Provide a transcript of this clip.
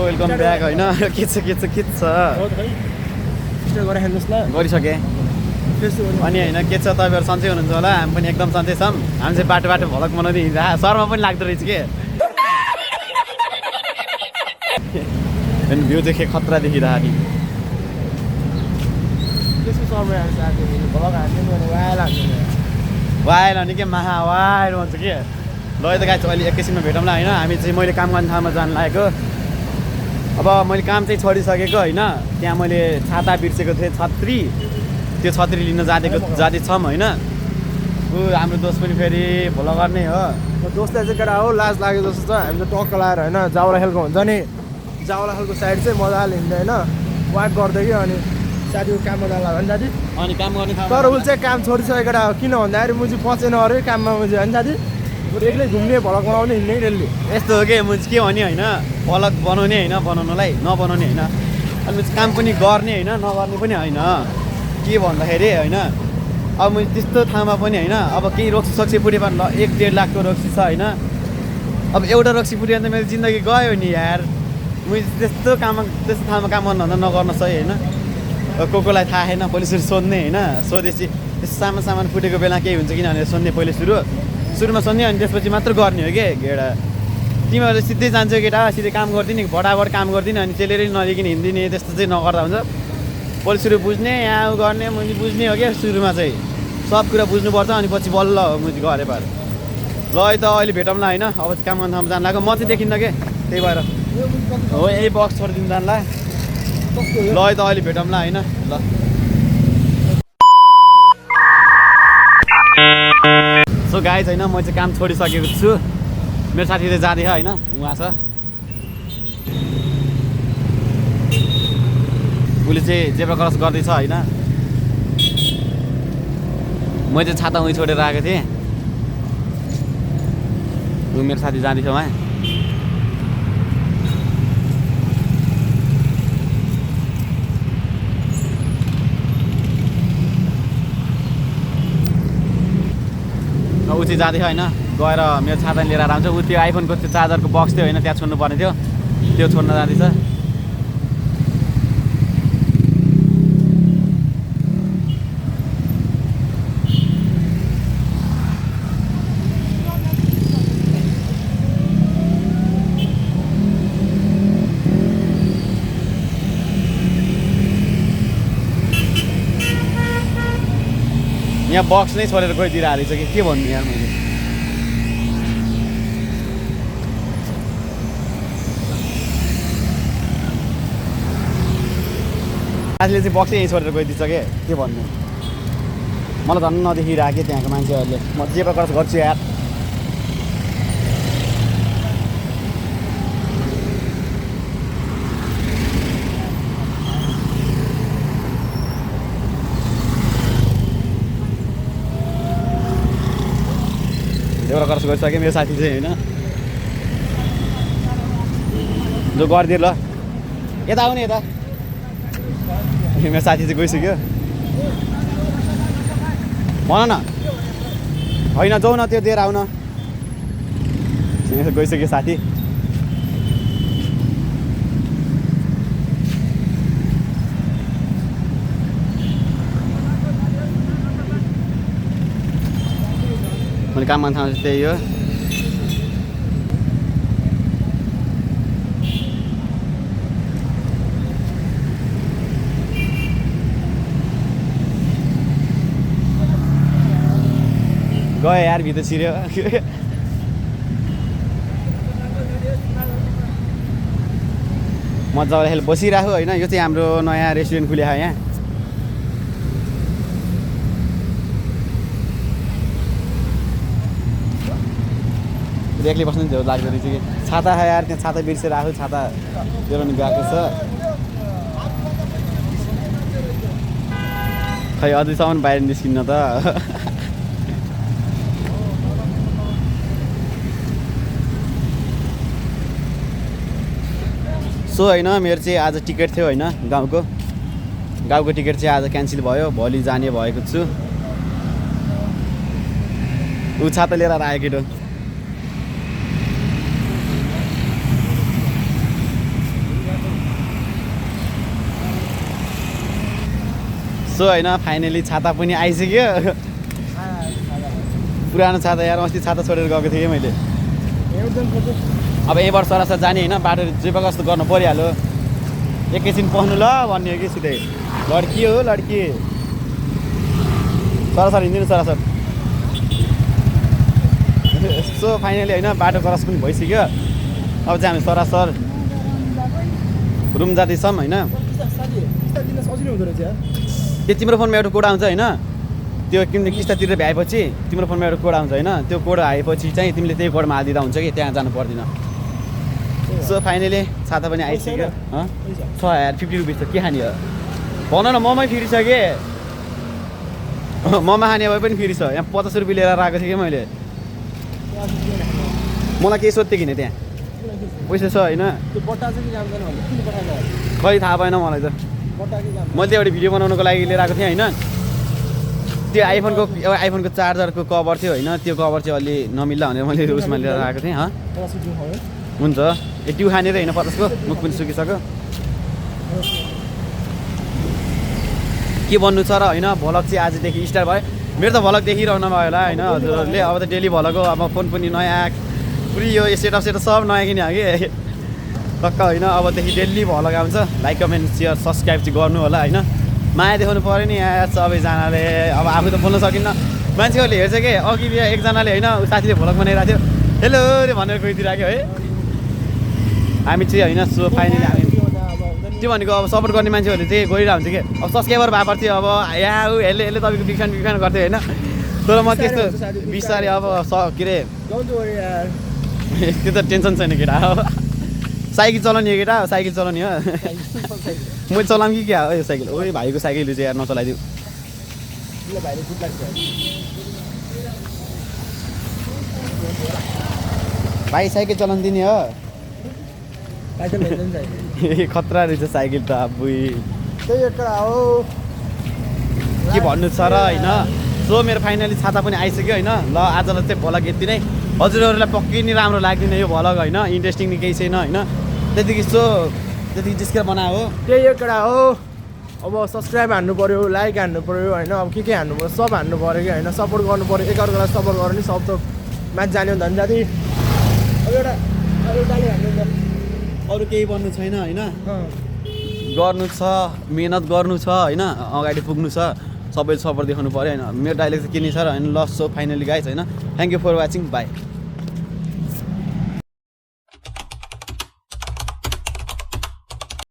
welcome back होइन के छ गरिसकेँ अनि होइन के छ तपाईँहरू सन्चै हुनुहुन्छ होला हामी पनि एकदम सन्चै छौँ हामी चाहिँ बाटो भलक बनाउँदै हिँड्दा शर्मा पनि लाग्दो रहेछ के भ्यू देखेँ खतरा देखिरहेको वायल अनि के महा वायर भन्छ के ल त गाइस अहिले एकैछिनमा भेटौँला होइन हामी चाहिँ मैले काम गर्ने ठाउँमा जानु लागेको अब मैले काम चाहिँ छोडिसकेको होइन त्यहाँ मैले छाता बिर्सेको थिएँ छत्री त्यो छत्री लिन जाँदैछौँ होइन ऊ हाम्रो दोस्त पनि फेरि भोला गर्ने हो दोस्तलाई चाहिँ केटा हो लाज लाग्यो जस्तो छ हामी त टक्क लगाएर होइन जाउला खेलको हुन्छ नि जाउला खेलको साइड चाहिँ मजाले हिँड्दै होइन वाक गर्दै कि अनि साथीको काममा जानु लाग्यो नि साथी अनि काम गर्ने तर उसले चाहिँ काम छोडिसकेको केटा हो किन भन्दाखेरि मुजी पचेन अरे काममा मुजी होइन साथी एक्लै घुम्ने भलक बनाउने हिँड्ने डेली यस्तो हो कि मुजी के भने होइन भलक बनाउने होइन बनाउनलाई नबनाउने होइन अनि काम पनि गर्ने होइन नगर्ने पनि होइन के भन्दाखेरि होइन अब मैले त्यस्तो ठाउँमा पनि होइन अब केही रक्सी सक्सी पुऱ्यो भने 1-1.5 लाखको रक्सी छ होइन अब एउटा रक्सी पुऱ्यो भने त मेरो जिन्दगी गयो नि यार मैले त्यस्तो ठाउँमा काम गर्नुभन्दा नगर्न सही होइन कोलाई थाहा छैन पहिले सुरु सोध्ने होइन सोधेपछि त्यस्तो सामान फुटेको बेला केही हुन्छ किनभने सोध्ने पहिले सुरुमा सोध्ने अनि त्यसपछि मात्र गर्ने हो कि केटा तिमीहरू सिधै जान्छौ केटा सिधै काम गर्दिने भटाभट काम गर्दिनँ अनि त्यसले नलिकन हिँडिदिने त्यस्तो चाहिँ नगर्दा हुन्छ पहिले सुरु बुझ्ने यहाँ गर्ने मैले बुझ्ने हो क्या सुरुमा चाहिँ सब कुरा बुझ्नुपर्छ अनि पछि बल्ल हो मैले गरे पार ल है त अहिले भेटौँला होइन अब चाहिँ काम गर्ने ठाउँमा जानु लाग्यो म चाहिँ देखिन्न के त्यही भएर हो यही बक्स छोडिदिनु जान्ला ल है त अहिले भेटौँला होइन ल सो गाइज होइन म चाहिँ काम छोडिसकेको छु मेरो साथी चाहिँ जाँदैछ होइन उहाँ छ उसले चाहिँ जेब्रा क्रस गर्दैछ होइन मैले चाहिँ छाता उहीँ छोडेर आएको थिएँ ऊ मेरो साथी जाँदैछ उहाँ ऊ चाहिँ जाँदैछ होइन गएर मेरो छाता लिएर आउँछ ऊ त्यो आइफोनको त्यो चार्जरको बक्स थियो होइन त्यहाँ छोड्नु पर्ने थियो त्यो छोड्न जाँदैछ यहाँ बक्स नै छोडेर गइदिइरहेको रहेछ कि के भन्नु यार मैले साथीले चाहिँ बक्सै यहीँ छोडेर गइदिन्छ के भन्नु मलाई झन् नदेखिरहेको कि त्यहाँको मान्छेहरूले म जे प्रकार गर्छु यार एउटा कर्स गरिसकेँ मेरो साथी चाहिँ होइन जो गरिदियो ल यता आउने यता मेरो साथी चाहिँ गइसक्यो भन न होइन जाऊ न त्यो दिएर आउन गइसक्यो साथी मैले काम गर्न थाल्छु त्यही हो गयो यार भित्र छिर्यो मजाले बसिरहेको होइन यो चाहिँ हाम्रो नयाँ रेस्टुरेन्ट खुलेको यहाँ एक्लै बस्नु नि लाग्दो रहेछ कि छाता यार त्यहाँ छाता बिर्सेर आएको छाता लिएर नि गएको छ खै अझैसम्म बाहिर निस्किन्न त सो होइन मेरो चाहिँ आज टिकट थियो होइन गाउँको टिकट चाहिँ आज क्यान्सल भयो भोलि जाने भएको छु ऊ छाता लिएर आयो केटो सो होइन फाइनली छाता पनि आइसक्यो पुरानो छाता यार अस्ति छाता छोडेर गएको थिएँ कि मैले अब यहीँबाट सरासर जाने होइन बाटो जे कस्तो गर्नु परिहाल्यो एकैछिन पस्नु ल भन्ने हो कि सिधै लड्की हो लड्की सरासर हिँडिदिनु सरासर सो फाइनली होइन बाटो क्रस पनि भइसक्यो अब चाहिँ हामी सरासर रुम जाँदैछौँ होइन सजिलो हुँदो रहेछ त्यो तिम्रो फोनमा एउटा कोड आउँछ होइन त्यो तिमीले किस्ता तिरेर भ्याएपछि तिम्रो फोनमा एउटा कोड आउँछ होइन त्यो कोड आएपछि चाहिँ तिमीले त्यही कोडमा हालिदिँदा हुन्छ कि त्यहाँ जानु पर्दैन सो फाइनली छाता पनि आइसक्यो छ यार 50 रुपिस त के खाने हो भन न मोमै फ्री छ कि मोमा खाने भए पनि फ्री छ यहाँ 50 रुपियाँ लिएर आएको थिएँ कि मैले मलाई केही सोध्थेँ किन त्यहाँ पैसा छ होइन खै थाहा भएन मलाई त मैले एउटा भिडियो बनाउनुको लागि लिएर आएको थिएँ होइन त्यो आइफोनको चार्जरको कभर थियो होइन त्यो कभर चाहिँ अलि नमिल्ला भनेर मैले उसमा लिएर आएको थिएँ हुन्छ ए ट्यु खानेर होइन 50 को मुख पनि सुकिसक्यो के भन्नु छ र होइन भ्लग चाहिँ आजदेखि स्टार्ट भयो मेरो त भ्लग देखिरहनु भयो होला होइन हजुरहरूले अब त डेली भ्लग हो अब फोन पनि नयाँ पुरै यो सेटअप सब नयाँ किने हो कि टक्क होइन अबदेखि डेली भ्लग आउँछ लाइक कमेन्ट सेयर सब्सक्राइब चाहिँ गर्नु होला होइन माया देखाउनु पऱ्यो नि यहाँ सबैजनाले अब आफू त बोल्न सकिन्न मान्छेहरूले हेर्छ कि अघि एकजनाले होइन साथीले भ्लग बनाइरहेको थियो हेलो रे भनेर गइदिइराख्यो है हामी चाहिँ होइन सो फाइनली हामी त्यो भनेको अब सपोर्ट गर्ने मान्छेहरूले चाहिँ गइरहेको हुन्छ कि अब सब्सक्राइबर भएको थियो अब यहाँ यसले तपाईँको बिक्सान गर्थ्यो होइन तर म त्यस्तो बिस्तारै अब के अरे त्यो त टेन्सन छैन केटा अब साइकल चलाउने हो केटा साइकल चलाउने हो मैले चलाऊँ कि क्या हो यो साइकल ओइ भाइको साइकल चाहिँ यार नचलाइदिउ भाइ साइकल चलाउनु दिने हो खतरा रहेछ साइकल त अबुई के भन्नु छ र होइन सो मेरो फाइनली छाता पनि आइसक्यो होइन ल आजलाई चाहिँ भ्लग यति नै हजुरहरूलाई पक्कै नि राम्रो लाग्दैन यो भ्लग होइन इन्ट्रेस्टिङ नि केही छैन होइन त्यतिकै जिस्केर बनायो हो त्यही एउटा हो अब सब्सक्राइब हान्नु पऱ्यो लाइक हान्नु पऱ्यो होइन अब के हान्नु पऱ्यो सब हान्नु पऱ्यो कि होइन सपोर्ट गर्नु पऱ्यो एकअर्कालाई सपोर्ट गर्नु नि सब त म्याच जाने हो धनजाति अब एउटा अरू केही भन्नु छैन होइन गर्नु छ मिहिनेत गर्नु छ होइन अगाडि पुग्नु छ सबै सपोर्ट देखाउनु पऱ्यो होइन मेरो डाइलेक्ट चाहिँ के नि छ र होइन लस सो फाइनली गाइज होइन thank you for watching by